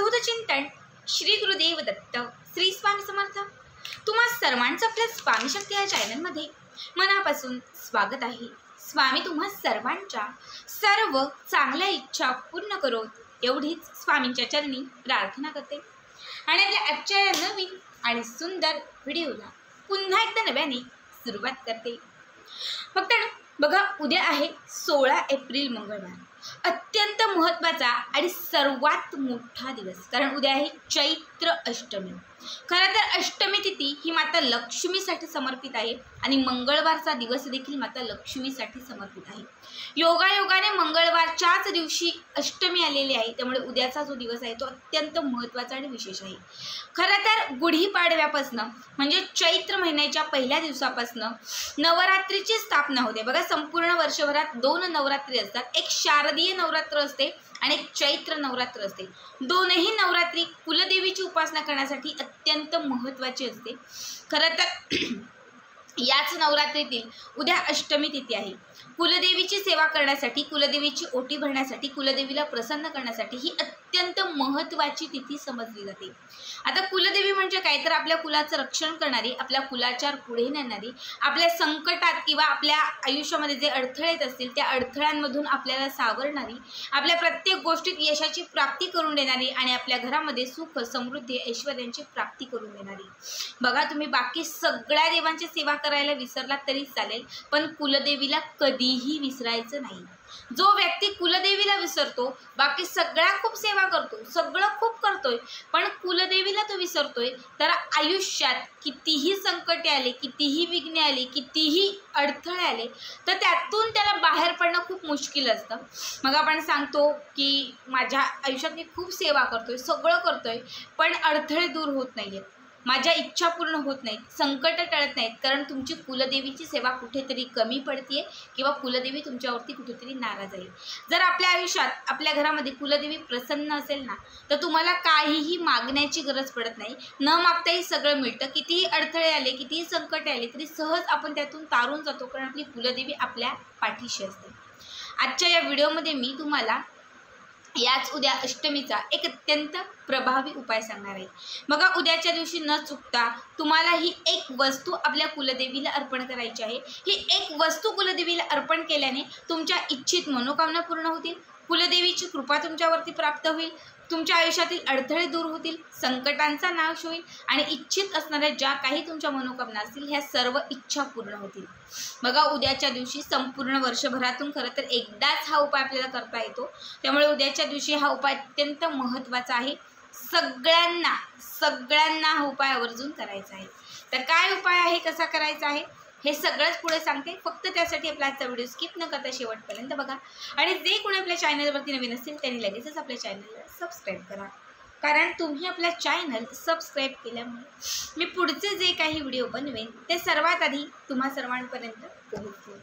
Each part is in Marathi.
अवधूत चिंतन श्री गुरुदेव दत्त श्री स्वामी समर्थ। तुम्हा सर्वांचं आपल्या स्वामी शक्ती या चॅनलमध्ये मनापासून स्वागत आहे। स्वामी तुम्हा सर्वांच्या सर्व चांगल्या इच्छा पूर्ण करो एवढीच स्वामींच्या चरणी प्रार्थना करते आणि आपल्या आजच्या या नवीन आणि सुंदर व्हिडिओला पुन्हा एकदा नव्याने सुरुवात करते। फक्त बघा, उद्या आहे 16 एप्रिल मंगळवार, अत्यंत महत्त्वाचा आणि सर्वात मोठा दिवस, कारण उद्या आहे चैत्र अष्टमी। खरं तर अष्टमी तिथी ही माता लक्ष्मीसाठी समर्पित आहे आणि मंगळवारचा दिवस देखील माता लक्ष्मीसाठी समर्पित आहे। योगायोगाने मंगळवारच्याच दिवशी अष्टमी आलेली आहे, त्यामुळे उद्याचा जो दिवस आहे तो अत्यंत महत्त्वाचा आणि विशेष आहे। खरं तर गुढीपाडव्यापासून म्हणजे चैत्र महिन्याच्या पहिल्या दिवसापासून नवरात्रीची स्थापना होते। बघा, संपूर्ण वर्षभरात 2 नवरात्री असतात, एक शारदीय नवरात्र असते आणि एक चैत्र नवरात्र असते। दोनही नवरात्री कुलदेवीची उपासना करण्यासाठी अत्यंत महत्त्वाची असते। खरं तर याच नवरात्रीतील उद्या अष्टमी तिथी आहे। कुलदेवीची सेवा करण्यासाठी, कुलदेवीची ओटी भरण्यासाठी, कुलदेवीला प्रसन्न करण्यासाठी ही अत्यंत महत्त्वाची तिथी समजली जाते। आता कुलदेवी म्हणजे काय, तर आपल्या कुलाचं रक्षण करणारी, आपल्या कुलाचार पुढे नेणारी, आपल्या संकटात किंवा आपल्या आयुष्यामध्ये जे अडथळे येत असतील त्या अडथळ्यांमधून आपल्याला सावरणारी, आपल्या प्रत्येक गोष्टीत यशाची प्राप्ती करून देणारी आणि आपल्या घरामध्ये सुख समृद्धी ऐश्वर्यांची प्राप्ती करून देणारी। बघा, तुम्ही बाकी सगळ्या देवांची सेवा करायला विसरलात तरी चालेल, पण कुलदेवीला कधीही विसरायचं नाही। जो व्यक्ती कुलदेवीला विसरतो, बाकी सगळ्या खूप सेवा करतो, सगळं खूप करतोय, पण कुलदेवीला तो विसरतोय, तर आयुष्यात कितीही संकटे आले, कितीही विघ्ने आली, कितीही अडथळे आले, तर त्यातून त्याला बाहेर पडणं खूप मुश्किल असतं। मग आपण सांगतो की माझ्या आयुष्यात मी खूप सेवा करतोय, सगळं करतोय, पण अडथळे दूर होत नाहीयेत, माझ्या इच्छा पूर्ण होत नाहीत, संकट टळत नाहीत, कारण तुमची कुलदेवीची सेवा कुठेतरी कमी पडते किंवा कुलदेवी तुमच्यावरती कुठेतरी नाराज आहे। जर आपल्या आयुष्यात, आपल्या घरामध्ये कुलदेवी प्रसन्न असेल ना, तर तुम्हाला काहीही मागण्याची गरज पडत नाही, न मागताही सगळं मिळतं। कितीही अडथळे आले, कितीही संकट आले तरी सहज आपण त्यातून तारून जातो, कारण आपली कुलदेवी आपल्या पाठीशी असते। आजच्या या व्हिडिओमध्ये मी तुम्हाला याच उद्या अष्टमीचा एक अत्यंत प्रभावी उपाय सांगणार आहे। बघा, उद्याच्या दिवशी न चुकता तुम्हाला ही एक वस्तू आपल्या कुलदेवीला अर्पण करायची आहे। ही एक वस्तू कुलदेवीला अर्पण केल्याने तुमच्या इच्छित मनोकामना पूर्ण होतील, कुलदेवीची कृपा तुमच्यावरती प्राप्त होईल, तुमच्या आयुष्यातील अडथळे दूर होतील, संकटांचा नाश होईल आणि इच्छित असणाऱ्या ज्या काही तुमच्या मनोकामना असतील ह्या सर्व इच्छा पूर्ण होतील। बघा, उद्याच्या दिवशी संपूर्ण वर्षभरातून खरं तर एकदाच हा उपाय आपल्याला करता येतो, त्यामुळे उद्याच्या दिवशी हा उपाय अत्यंत महत्त्वाचा आहे। सगळ्यांना हा उपाय आवर्जून करायचा आहे। तर काय उपाय आहे, कसा करायचा आहे हे सगळंच पुढे सांगते, फक्त त्यासाठी आपला आजचा व्हिडिओ स्किप न करता शेवटपर्यंत बघा। आणि जे कोणी आपल्या चॅनलवरती नवीन असतील त्यांनी लगेचच आपल्या चॅनलला सबस्क्राईब करा, कारण तुम्ही आपल्या चॅनल सबस्क्राईब केल्यामुळे मी पुढचे जे काही व्हिडिओ बनवेन ते सर्वात आधी तुम्हा सर्वांपर्यंत पोहोचतील।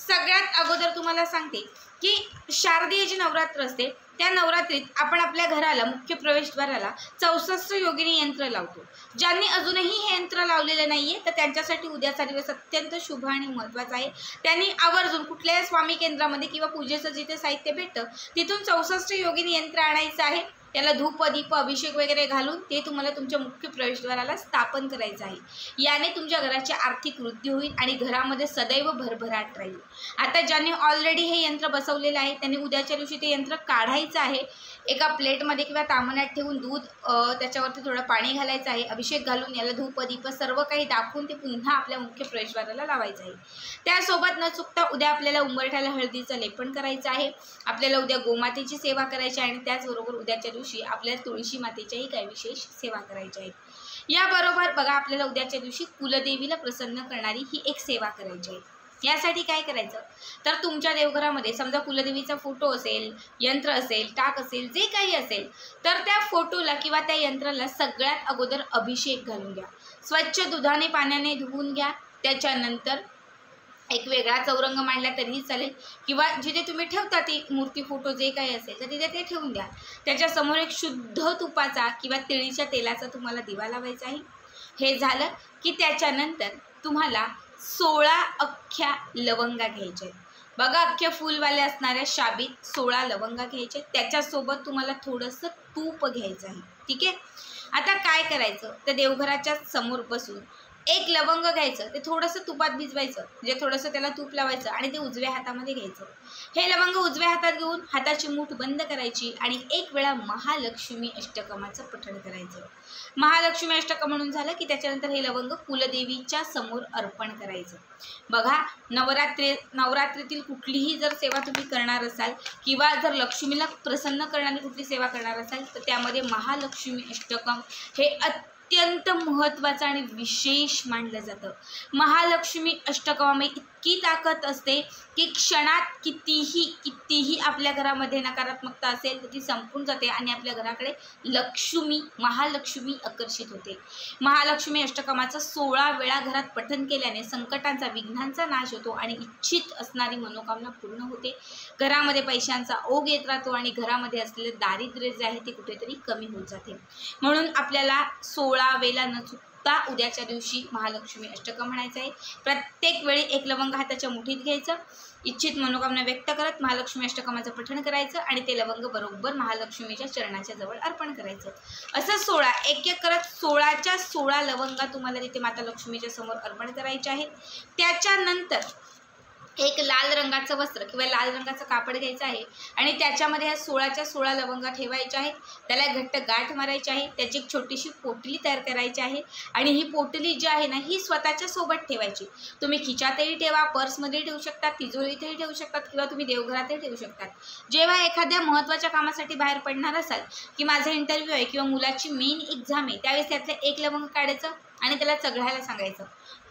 सगळ्यात अगोदर तुम्हाला सांगते की शारदीय जी नवरात्र असते त्या नवरात्रीत आपण आपल्या घराला, मुख्य प्रवेशद्वाराला 64 योगिनी यंत्र लावतो। ज्यांनी अजूनही हे यंत्र लावलेलं नाहीये तर त्यांच्यासाठी उद्याचा दिवस अत्यंत शुभ आणि महत्त्वाचा आहे। त्यांनी आवर्जून कुठल्याही स्वामी केंद्रामध्ये किंवा पूजेचं जिथे साहित्य भेटतं तिथून 64 योगिनी यंत्र आणायचं आहे। त्याला धूप, दीप, अभिषेक वगैरे घालून ते तुम्हाला तुमच्या मुख्य प्रवेशद्वाराला स्थापन करायचं आहे। याने तुमच्या घराची आर्थिक वृद्धी होईल आणि घरामध्ये सदैव भरभराट राहील। आता ज्यांनी ऑलरेडी हे यंत्र बसवलेलं आहे त्यांनी उद्याच्या दिवशी ते यंत्र काढायचं आहे। एका प्लेटमध्ये किंवा तामण्यात ठेवून दूध, त्याच्यावरती थोडं पाणी घालायचं आहे, अभिषेक घालून याला धूप, दीप सर्व काही दाखवून ते पुन्हा आपल्या मुख्य प्रवेशद्वाराला लावायचं आहे। त्यासोबत न चुकता उद्या आपल्याला उंबरठ्याला हळदीचं लेपन करायचं आहे। आपल्याला उद्या गोमातेची सेवा करायची आहे आणि त्याचबरोबर उद्याच्या दिवशी आपल्याला तुळशी मातेच्याही काही विशेष सेवा करायच्या आहेत। याबरोबर बघा, आपल्याला उद्याच्या दिवशी कुलदेवीला प्रसन्न करणारी ही एक सेवा करायची आहे। यासाठी काय करायचं, तर तुमच्या देवघरामध्ये समजा कुलदेवीचा फोटो असेल, यंत्र असेल, टाक असेल, जे काही असेल, तर त्या फोटोला किंवा त्या यंत्राला सगळ्यात अगोदर अभिषेक घालून घ्या, स्वच्छ दुधाने पाण्याने धुवून घ्या। त्याच्यानंतर एक वेगळा चौरंग मांडला तरीही चालेल किंवा जिथे तुम्ही ठेवता ती मूर्ती, फोटो जे काही असेल तर तिथे ते ठेवून द्या। त्याच्यासमोर एक शुद्ध तुपाचा किंवा तिळीच्या तेलाचा तुम्हाला दिवा लावायचा आहे। हे झालं की त्याच्यानंतर तुम्हाला 16 अख्ख्या लवंगा घ्यायच्या आहेत। बघा अख्ख्या फुलवाले असणाऱ्या शाबीत 16 लवंगा घ्यायचे, त्याच्यासोबत तुम्हाला थोडंसं तूप घ्यायचं आहे. ठीक आहे. आता काय करायचं, तर देवघराच्या समोर बसून एक लवंग घ्यायचं, ते थोडंसं तुपात भिजवायचं, म्हणजे थोडंसं त्याला तूप लावायचं आणि ते उजव्या हातामध्ये घ्यायचं. हे लवंग उजव्या हातात घेऊन हाताची मूठ बंद करायची आणि एक वेळा महालक्ष्मी अष्टकमाचं पठण करायचं. महालक्ष्मी अष्टकम म्हणून झालं की त्याच्यानंतर हे लवंग कुलदेवीच्या समोर अर्पण करायचं. बघा, नवरात्रीतील कुठलीही जर सेवा तुम्ही करणार असाल किंवा जर लक्ष्मीला प्रसन्न करणारी कुठली सेवा करणार असाल तर त्यामध्ये महालक्ष्मी अष्टकम हे अत्यंत महत्त्वाचं आणि विशेष मानलं जातं. महालक्ष्मी अष्टकमामध्ये इतकी ताकद असते की क्षणात कितीही आपल्या घरामध्ये नकारात्मकता असेल तर ती संपून जाते आणि आपल्या घराकडे महालक्ष्मी आकर्षित होते. महालक्ष्मी अष्टकमाचं 16 वेळा घरात पठण केल्याने संकटांचा, विघ्नांचा नाश होतो आणि इच्छित असणारी मनोकामना पूर्ण होते. घरामध्ये पैशांचा ओघ येत राहतो आणि घरामध्ये असलेले दारिद्र्य जे आहे ते कुठेतरी कमी होत जाते. म्हणून आपल्याला 16 वेळा न चुकता उद्याच्या दिवशी महालक्ष्मी अष्टकम म्हणायचं आहे. प्रत्येक वेळी एक लवंग हाताच्या मुठीत घ्यायचं, इच्छित मनोकामना व्यक्त करत महालक्ष्मी अष्टकमाचं पठण करायचं आणि ते लवंग बरोबर महालक्ष्मीच्या चरणाच्या जवळ अर्पण करायचं. असं 16 एक एक करत 16च्या 16 लवंगा तुम्हाला तिथे माता लक्ष्मीच्या समोर अर्पण करायचे आहेत. त्याच्यानंतर एक लाल रंगाचं वस्त्र किंवा लाल रंगाचं कापड घ्यायचं आहे आणि त्याच्यामध्ये ह्या 16च्या 16 लवंगा ठेवायच्या आहेत. त्याला घट्ट गाठ मारायची आहे. त्याची एक छोटीशी पोटली तयार करायची आहे आणि ही पोटली जी आहे ना ही स्वतःच्या सोबत ठेवायची. तुम्ही खिचातही ठेवा, पर्समध्ये ठेवू शकता, तिजोरीतही ठेवू शकतात किंवा तुम्ही देवघरातही ठेवू शकतात. जेव्हा एखाद्या महत्त्वाच्या कामासाठी बाहेर पडणार असाल की माझा इंटरव्ह्यू आहे किंवा मुलाची मेन एक्झाम आहे, त्यावेळेस त्यातलं एक लवंग काढायचं आणि त्याला चघळायला सांगायचं.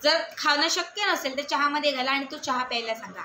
जर खाणं शक्य नसेल तर चहामध्ये घाला आणि तो चहा प्यायला सांगा.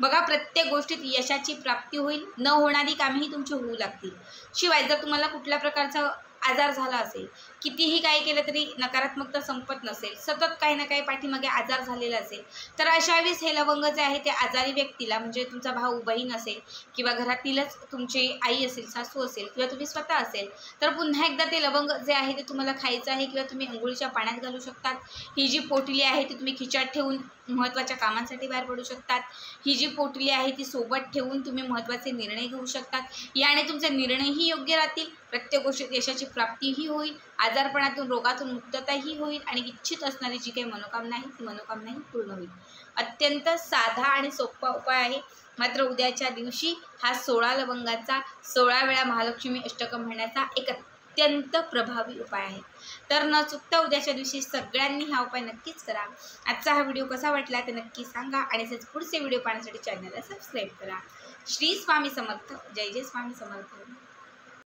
बघा, प्रत्येक गोष्टीत यशाची प्राप्ती होईल. न होणारी कामेही तुमची होऊ लागतील. शिवाय जर तुम्हाला कुठल्या प्रकारचा आजार झाला असेल, कितीही काही केलं तरी नकारात्मकता संपत नसेल, सतत काही ना काही पाठीमागे आजार झालेला असेल, तर अशा वेळेस हे लवंग जे आहे ते आजारी व्यक्तीला, म्हणजे तुमचा भाऊ बहीण असेल किंवा घरातीलच तुमची आई असेल, सासू असेल किंवा तुम्ही स्वतः असेल, तर पुन्हा एकदा ते लवंग जे आहे ते तुम्हाला खायचं आहे किंवा तुम्ही अंघोळीच्या पाण्यात घालू शकतात. ही जी पोटली आहे ती तुम्ही खिचात ठेवून महत्त्वाच्या कामांसाठी बाहेर पडू शकतात. ही जी पोटली आहे ती सोबत ठेवून तुम्ही महत्त्वाचे निर्णय घेऊ शकतात. याने तुमचे निर्णयही योग्य राहतील, प्रत्येक गोष्टीत यशाची प्राप्तीही होईल, आजारपणातून, रोगातून मुक्तताही होईल आणि इच्छित असणारी जी काही मनोकामना आहे ती मनोकामनाही पूर्ण होईल. अत्यंत साधा आणि सोपा उपाय आहे. मात्र उद्याच्या दिवशी हा 16 लवंगाचा 16 वेळा महालक्ष्मी अष्टकम म्हणण्याचा एक अत्यंत प्रभावी उपाय आहे. तर न चुकता उद्याच्या दिवशी सगळ्यांनी हा उपाय नक्कीच करा. आजचा हा व्हिडिओ कसा वाटला ते नक्की सांगा आणि असेच पुढचे व्हिडिओ पाहण्यासाठी चॅनलला सबस्क्राईब करा. श्री स्वामी समर्थ. जय जय स्वामी समर्थ.